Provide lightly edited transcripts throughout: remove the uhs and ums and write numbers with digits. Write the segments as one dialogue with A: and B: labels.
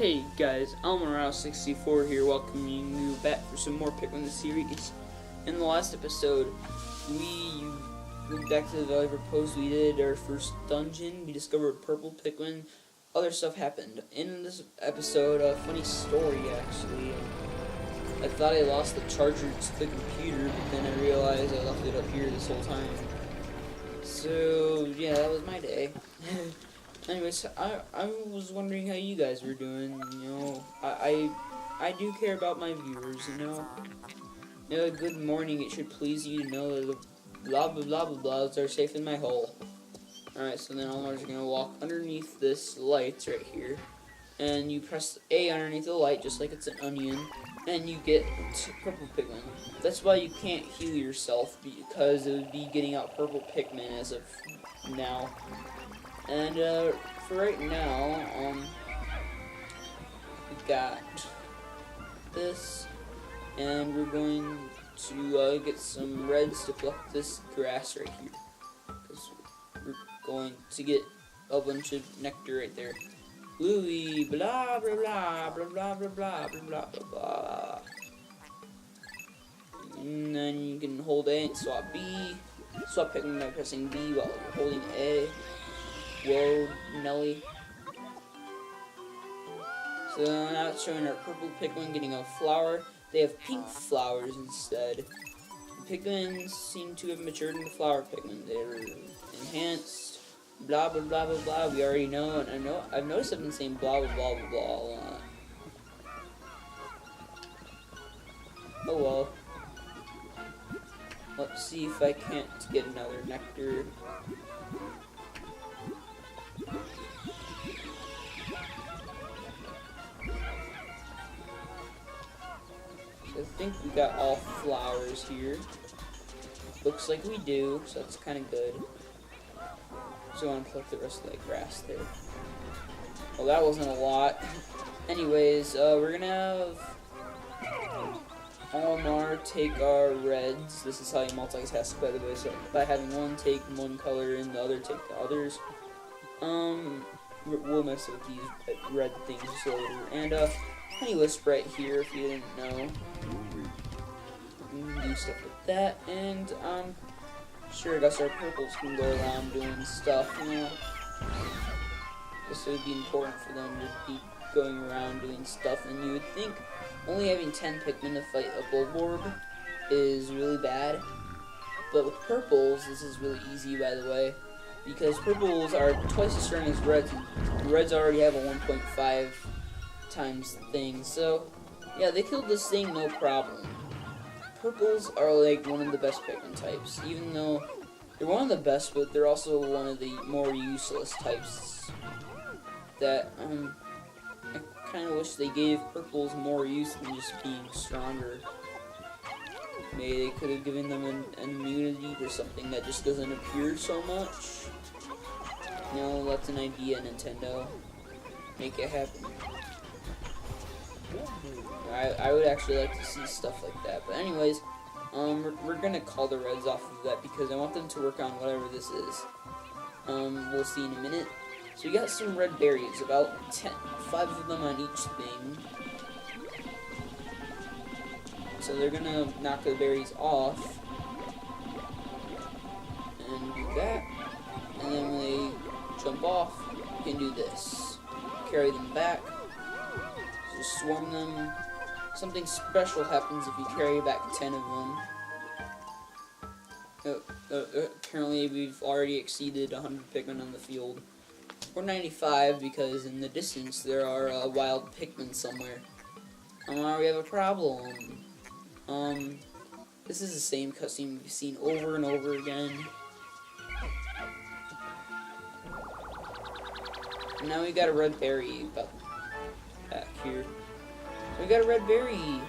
A: Hey guys, Almonrow64 here, welcoming you back for some more Pikmin the series. In the last episode, we went back to the Valley of Repose. We did our first dungeon, we discovered purple Pikmin, other stuff happened. In this episode, a funny story actually. I thought I lost the charger to the computer, but then I realized I left it up here this whole time. So, yeah, that was my day. Anyways, I was wondering how you guys were doing. You know, I do care about my viewers, you know. Good morning, it should please you to know that the blah blah blah blah blahs are safe in my hole. Alright, so then Elmar's gonna walk underneath this light right here. And you press A underneath the light, just like it's an onion, and you get purple Pikmin. That's why you can't heal yourself, because it would be getting out purple Pikmin as of now. And for right now, we got this, and we're going to get some reds to pluck this grass right here, because we're going to get a bunch of nectar right there. Bluey, blah blah blah blah blah blah blah blah blah blah. And then you can hold A and swap B. Swap Pikmin by pressing B while you're holding A. Whoa, Nelly. So now it's showing our purple Pikmin getting a flower. They have pink flowers instead. The Pikmin seem to have matured into flower Pikmin. They're enhanced. Blah blah blah blah blah. We already know, and I've noticed I've been saying blah blah blah blah blah a lot. Oh well. Let's see if I can't get another nectar. So I think we got all flowers here. Looks like we do, so that's kind of good. So I'm gonna pluck the rest of that grass there. Well, that wasn't a lot. Anyways, we're gonna have Almar take our reds. This is how you multitask, by the way. So by having one take one color and the other take the others. We'll mess with these red things later. And honeywisp right here, if you didn't know. We can do stuff with that, and sure, I guess our purples can go around doing stuff, you know. Guess it would be important for them to be going around doing stuff, and you would think only having 10 Pikmin to fight a Bulborb is really bad. But with purples, this is really easy, by the way, because purples are twice as strong as reds, and reds already have a 1.5 times thing, so yeah, they killed this thing no problem. Purples are like one of the best Pikmin types, even though they're one of the best, but they're also one of the more useless types that I kind of wish they gave purples more use than just being stronger. Maybe they could have given them an immunity to something that just doesn't appear so much. No, that's an idea, Nintendo. Make it happen. I would actually like to see stuff like that. But anyways, we're gonna call the reds off of that because I want them to work on whatever this is. We'll see in a minute. So we got some red berries, about 5 of them on each thing. So they're gonna knock the berries off and do that. And then when they jump off, you can do this. Carry them back. Just swarm them. Something special happens if you carry back 10 of them. Apparently we've already exceeded 100 Pikmin on the field. Or 95 because in the distance there are wild Pikmin somewhere. We have a problem. This is the same cutscene we've seen over and over again. And now we got a red berry about back here. We got a red berry.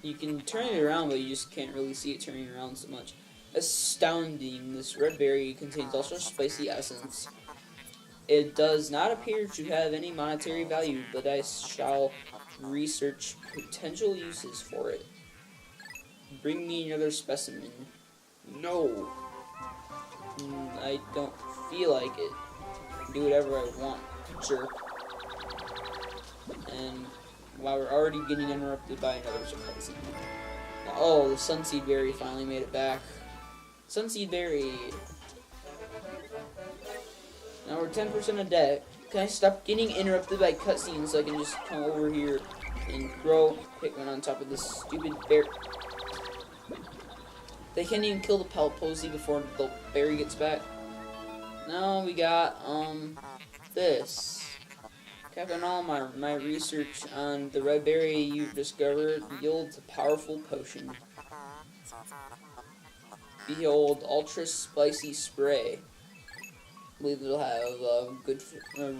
A: You can turn it around, but you just can't really see it turning around so much. Astounding! This red berry contains ultra spicy essence. It does not appear to have any monetary value, but I shall research potential uses for it. Bring me another specimen. No. I don't feel like it. Do whatever I want, jerk. And while we're already getting interrupted by another cutscene. Oh, the Sunseed Berry finally made it back. Sunseed Berry. Now we're 10% of debt. Can I stop getting interrupted by cutscenes so I can just come over here and grow Pikmin on top of this stupid bear? They can't even kill the Pellet Posy before the berry gets back. Now we got, this. Captain all my research on the red berry you've discovered yields a powerful potion. Behold, ultra spicy spray. I believe it'll have good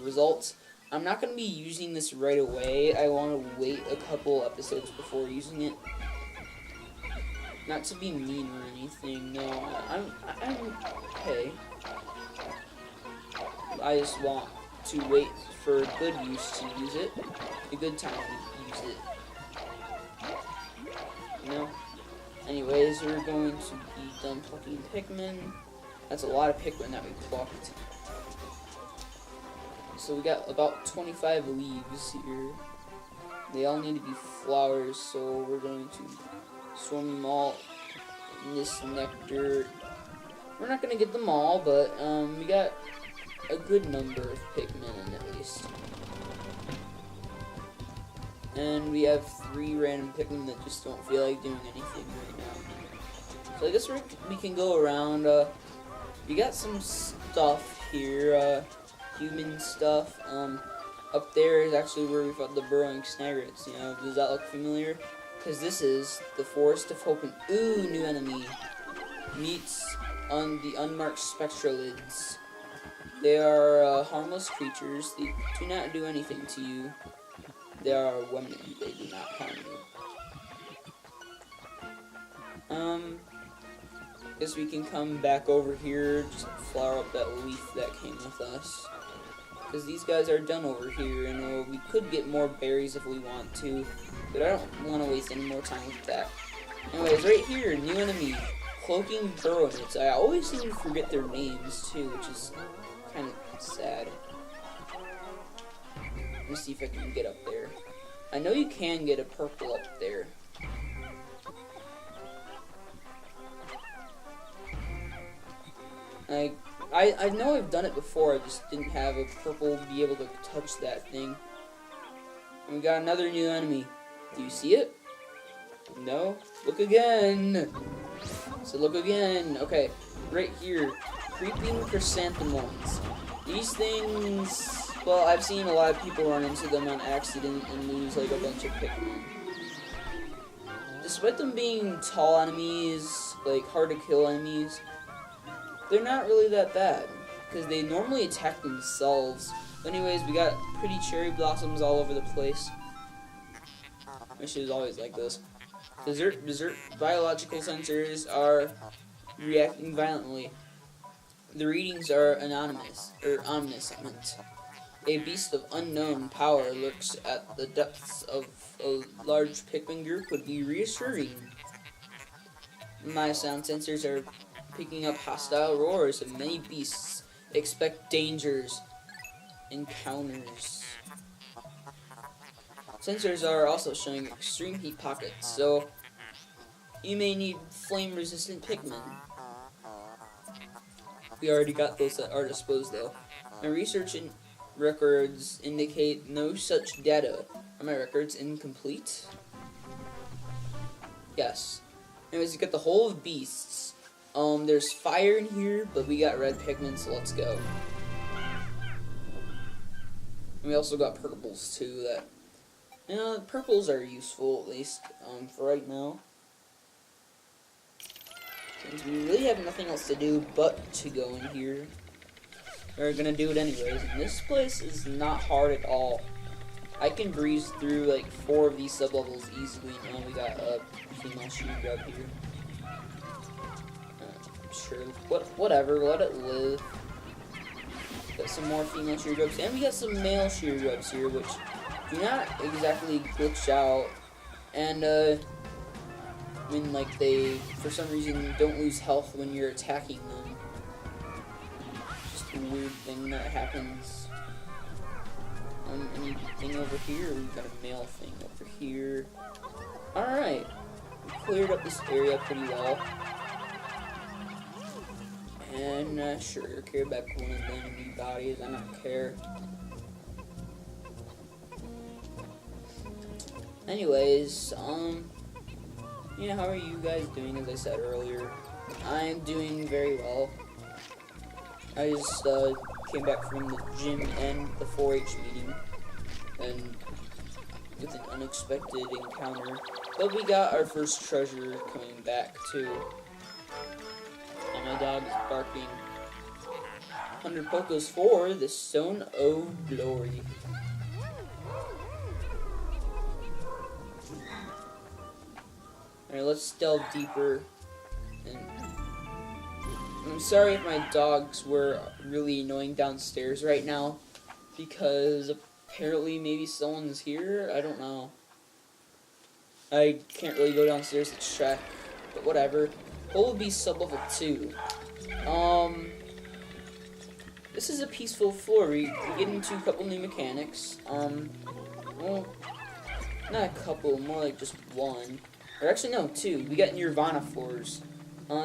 A: results. I'm not going to be using this right away. I want to wait a couple episodes before using it. Not to be mean or anything, no. I'm okay. I just want to wait for good use to use it. A good time to use it. You know? Anyways, we're going to be done plucking Pikmin. That's a lot of Pikmin that we plucked. So we got about 25 leaves here. They all need to be flowers, so we're going to swarm them all in this nectar. We're not going to get them all, but we got a good number of Pikmin in at least. And we have 3 random Pikmin that just don't feel like doing anything right now. So I guess we can go around. We got some stuff here, human stuff. Up there is actually where we fought the burrowing snagrets. You know, does that look familiar? Because this is the Forest of Hope, and ooh, new enemy. Meets on the unmarked spectralids. They are harmless creatures. They do not do anything to you. They are women. They do not harm you. Guess we can come back over here, just flower up that leaf that came with us. Because these guys are done over here, and we could get more berries if we want to, but I don't want to waste any more time with that. Anyways, right here, new enemy, cloaking burrownits. I always seem to forget their names too, which is kind of sad. Let me see if I can get up there. I know you can get a purple up there. I know I've done it before, I just didn't have a purple be able to touch that thing. And we got another new enemy. Do you see it? No? Look again! So look again. Okay, right here. Creeping chrysanthemums. These things, well, I've seen a lot of people run into them on accident and lose like a bunch of Pikmin. Despite them being tall enemies, like hard to kill enemies, they're not really that bad, because they normally attack themselves. But anyways, we got pretty cherry blossoms all over the place. Which is always like this. Desert biological sensors are reacting violently. The readings are anonymous, or ominous, I meant. A beast of unknown power lurks at the depths of a large Pikmin group would be reassuring. My sound sensors are picking up hostile roars of many beasts. Expect dangers. Encounters. Sensors are also showing extreme heat pockets, so you may need flame-resistant Pikmin. We already got those at our disposal, though. My research and records indicate no such data. Are my records incomplete? Yes. Anyways, you got the whole of beasts. There's fire in here, but we got red Pikmin, so let's go. And we also got purples too. That, you know, purples are useful at least for right now. Since we really have nothing else to do but to go in here, we're gonna do it anyways. And this place is not hard at all. I can breeze through like 4 of these sublevels easily. Now we got a female sheep grub here. Sure, whatever, let it live. Got some more female shear grubs, and we got some male shear grubs here, which do not exactly glitch out, and I mean, like, they for some reason don't lose health when you're attacking them. Just a weird anything that happens. Anything over here? We've got a mail thing over here. Alright. We cleared up this area pretty well. And, sure, carry back one of the enemy bodies. I don't care. Anyways, yeah, how are you guys doing? As I said earlier, I'm doing very well. I just came back from the gym and the 4-H meeting, and with an unexpected encounter. But we got our first treasure coming back too. And my dog is barking. 100 Pokos for the Stone of Glory. Alright, let's delve deeper. And I'm sorry if my dogs were really annoying downstairs right now, because apparently maybe someone's here. I don't know. I can't really go downstairs to check, but whatever. Hole B sub-level 2. This is a peaceful floor. We get into a couple new mechanics. Well, not a couple, more like just one. Or actually, no, 2. We got Nirvana floors.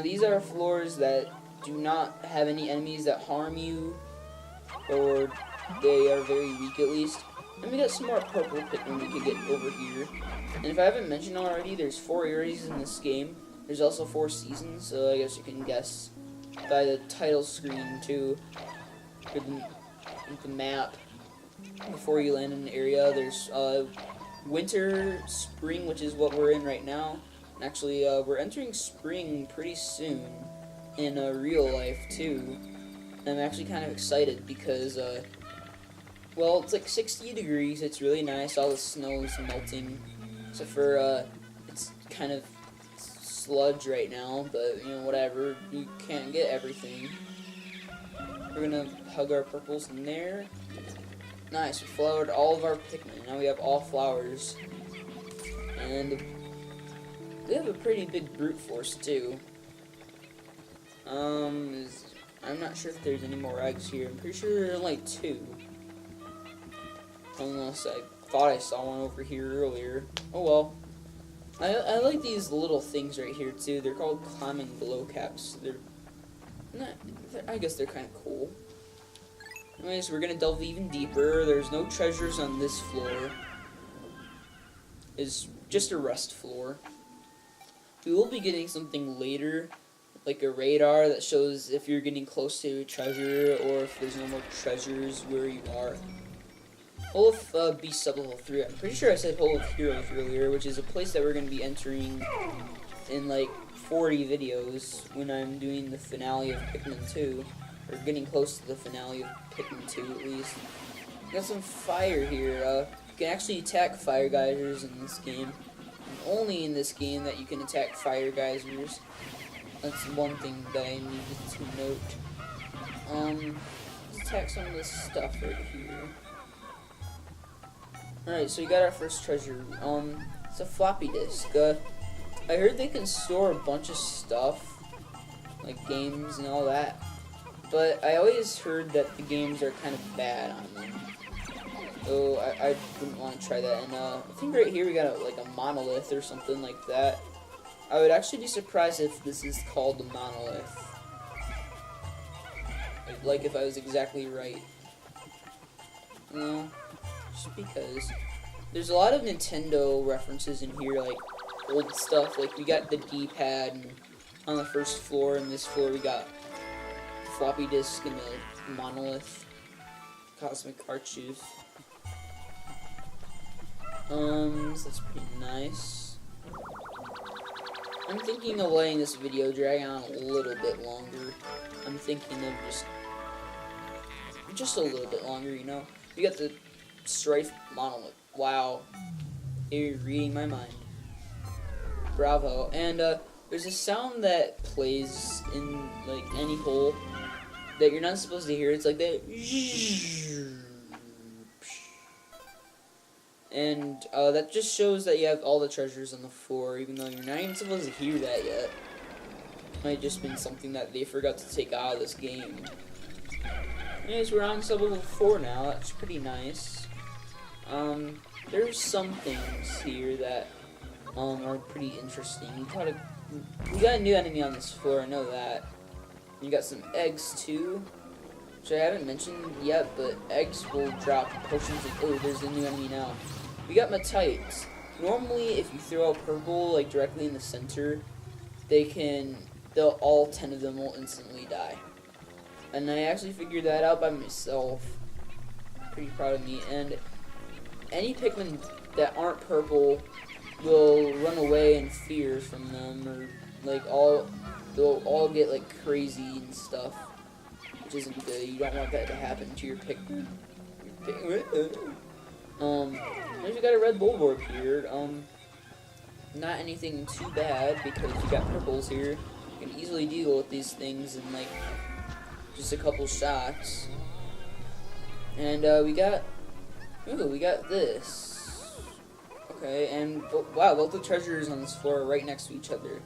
A: These are floors that do not have any enemies that harm you, or they are very weak at least. And we got some more purple Pikmin we could get over here. And if I haven't mentioned already, there's 4 areas in this game. There's also 4 seasons, so I guess you can guess by the title screen too, for the map. Before you land in an area, there's winter, spring, which is what we're in right now. And actually, we're entering spring pretty soon in real life too. And I'm actually kind of excited because, well, it's like 60 degrees. It's really nice. All the snow is melting, except for it's kind of sludge right now. But you know, whatever. You can't get everything. We're gonna hug our purples in there. Nice, we flowered all of our Pikmin. Now we have all flowers. And we have a pretty big brute force too. I'm not sure if there's any more eggs here. I'm pretty sure there's only 2. Unless I thought I saw one over here earlier. Oh well. I like these little things right here too. They're called climbing glow caps. I guess they're kind of cool. Anyways, we're gonna delve even deeper. There's no treasures on this floor. It's just a rest floor. We will be getting something later, like a radar that shows if you're getting close to a treasure or if there's no more treasures where you are. Hole of B sub-level 3. I'm pretty sure I said Hole of Heroes earlier, which is a place that we're gonna be entering in like 40 videos when I'm doing the finale of Pikmin 2. Or getting close to the finale of Pikmin 2 at least. Got some fire here. You can actually attack fire geysers in this game. And only in this game that you can attack fire geysers. That's one thing that I needed to note. Let's attack some of this stuff right here. Alright, so we got our first treasure. It's a floppy disk. I heard they can store a bunch of stuff, like games and all that. But I always heard that the games are kind of bad on them. So I wouldn't want to try that. And I think right here we got like a monolith or something like that. I would actually be surprised if this is called a monolith. Like if I was exactly right. No, just because. There's a lot of Nintendo references in here, like old stuff. Like we got the D-pad and on the first floor, and this floor we got floppy disk and the monolith, cosmic arches. So that's pretty nice. I'm thinking of letting this video drag on a little bit longer. I'm thinking of just a little bit longer, you know. We got the Strife monolith. Wow, you're reading my mind. Bravo. And there's a sound that plays in like any hole that you're not supposed to hear. It's like that. And that just shows that you have all the treasures on the floor, even though you're not even supposed to hear that yet. Might have just been something that they forgot to take out of this game. Anyways, we're on sub level 4 now. That's pretty nice. There's some things here that are pretty interesting. We got a new enemy on this floor. I know that. You got some eggs too, which I haven't mentioned yet, but eggs will drop potions. Oh, there's a new enemy now. We got Matites. Normally, if you throw a purple like directly in the center, all 10 of them will instantly die. And I actually figured that out by myself. Pretty proud of me. And any Pikmin that aren't purple will run away in fear from them, or like they'll all get like crazy and stuff, which isn't good. You don't want that to happen to your Pikmin. We got a red bulborb here. Not anything too bad because you got purples here. You can easily deal with these things in like just a couple shots. And we got this. Okay, and wow, both the treasures on this floor are right next to each other.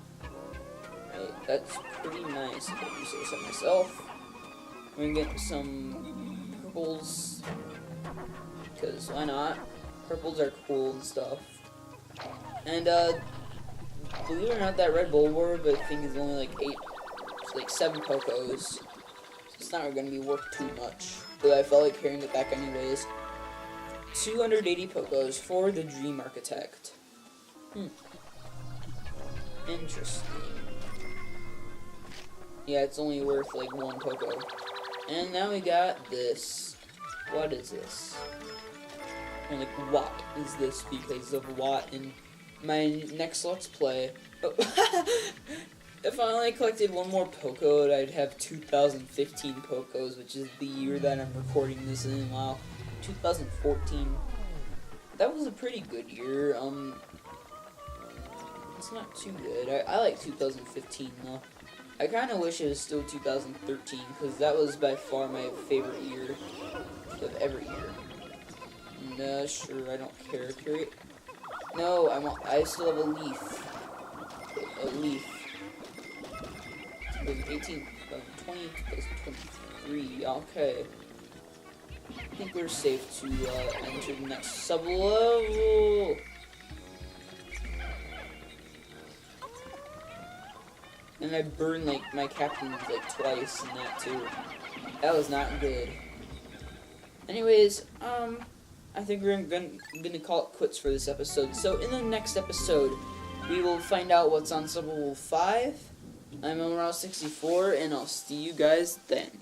A: Right, that's pretty nice, if I do say so myself. We're gonna get some purples, because why not? Purples are cool and stuff. And believe it or not, that red bulborb I think is only like 7 Pokos. So it's not gonna be worth too much. But I felt like carrying it back anyways. 280 Pokos for the Dream Architect. Interesting. Yeah, it's only worth like 1 Poko. And now we got this. What is this? And like, what is this because of what in my next Let's Play? But if I only collected 1 more Poko, I'd have 2015 Pokos, which is the year that I'm recording this in. Wow, 2014. That was a pretty good year. It's not too good. I like 2015 though. I kind of wish it was still 2013 because that was by far my favorite year of every year. No, sure, I don't care. No, I still have a leaf. A leaf. 2018, 2020, 2023. Okay. I think we're safe to enter the next sub-level. And I burned like my captains like twice and that too. That was not good. Anyways, I think we're gonna call it quits for this episode. So in the next episode, we will find out what's on sub level 5. I'm Emerald 64, and I'll see you guys then.